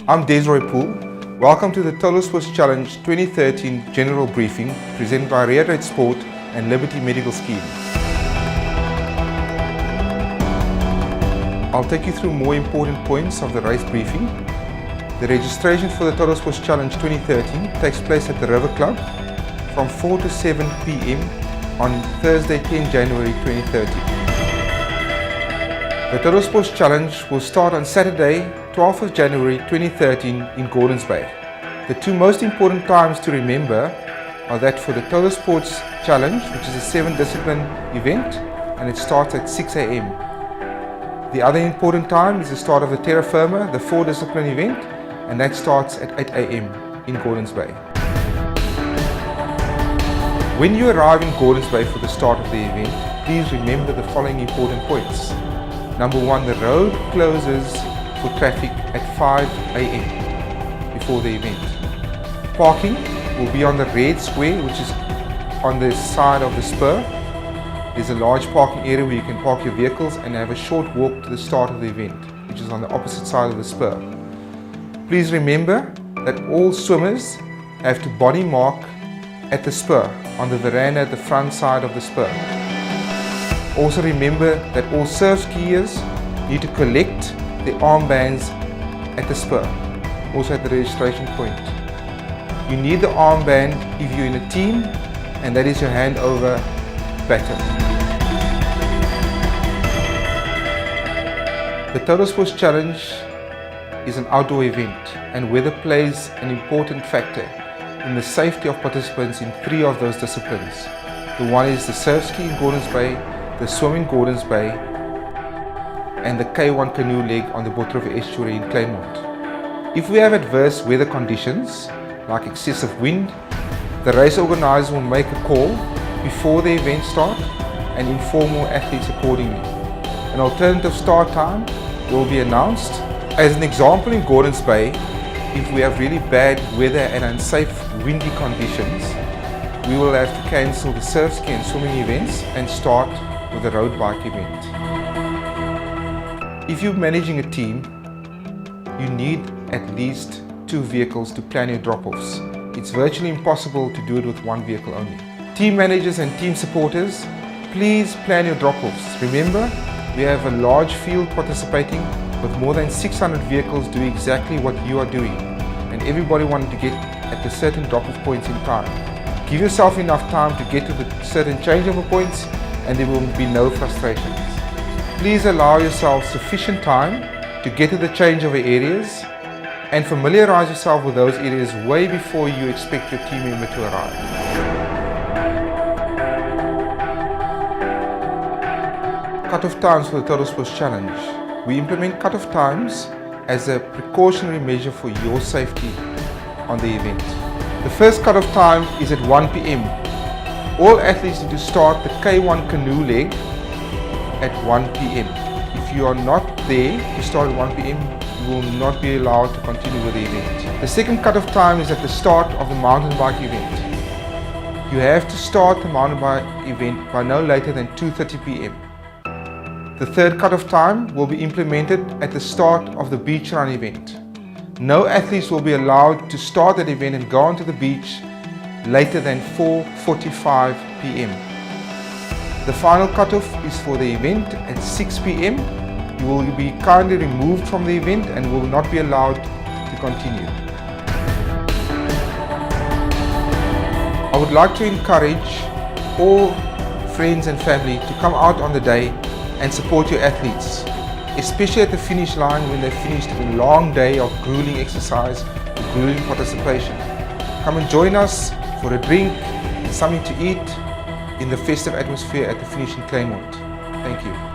I'm Desiree Poole. Welcome to the Totalsports Challenge 2013 General Briefing presented by Red Sport and Liberty Medical Scheme. I'll take you through more important points of the race briefing. The registration for the Totalsports Challenge 2013 takes place at the River Club from 4 to 7 p.m. on Thursday 10 January 2013. The Totalsports Challenge will start on Saturday 12th of January 2013 in Gordons Bay. The two most important times to remember are that for the Totalsports Challenge, which is a 7-discipline event, and it starts at 6 a.m. The other important time is the start of the Terra Firma, the 4-discipline event, and that starts at 8 a.m. in Gordons Bay. When you arrive in Gordons Bay for the start of the event, please remember the following important points. Number 1, the road closes for traffic at 5 a.m. before the event. Parking will be on the red square, which is on the side of the spur. There's a large parking area where you can park your vehicles and have a short walk to the start of the event, which is on the opposite side of the spur. Please remember that all swimmers have to body mark at the spur, on the veranda at the front side of the spur. Also remember that all surf skiers need to collect the armbands at the spur, also at the registration point. You need the armband if you're in a team, and that is your handover baton. The Totalsports Challenge is an outdoor event, and weather plays an important factor in the safety of participants in 3 of those disciplines. The one is the surf ski in Gordons Bay, the swim in Gordons Bay, and the K1 canoe leg on the Bottle River Estuary in Claremont. If we have adverse weather conditions, like excessive wind, the race organizer will make a call before the event starts and inform all athletes accordingly. An alternative start time will be announced. As an example, in Gordons Bay, if we have really bad weather and unsafe windy conditions, we will have to cancel the surf ski and swimming events and start with the road bike event. If you're managing a team, you need at least 2 vehicles to plan your drop-offs. It's virtually impossible to do it with 1 vehicle only. Team managers and team supporters, please plan your drop-offs. Remember, we have a large field participating with more than 600 vehicles doing exactly what you are doing, and everybody wanting to get at the certain drop-off points in time. Give yourself enough time to get to the certain changeover points, and there will be no frustrations. Please allow yourself sufficient time to get to the changeover areas and familiarize yourself with those areas way before you expect your team member to arrive. Cut-off times for the Totalsports Challenge. We implement cut-off times as a precautionary measure for your safety on the event. The first cut-off time is at 1 p.m. All athletes need to start the K1 canoe leg at 1 p.m. If you are not there to start at 1 p.m, you will not be allowed to continue with the event. The second cut-off time is at the start of the mountain bike event. You have to start the mountain bike event by no later than 2:30 p.m. The third cut-off time will be implemented at the start of the beach run event. No athletes will be allowed to start that event and go onto the beach later than 4:45 p.m. The final cut-off is for the event at 6 p.m. You will be kindly removed from the event and will not be allowed to continue. I would like to encourage all friends and family to come out on the day and support your athletes, especially at the finish line when they've finished a long day of grueling exercise and grueling participation. Come and join us for a drink and something to eat in the festive atmosphere at the finish in Claremont. Thank you.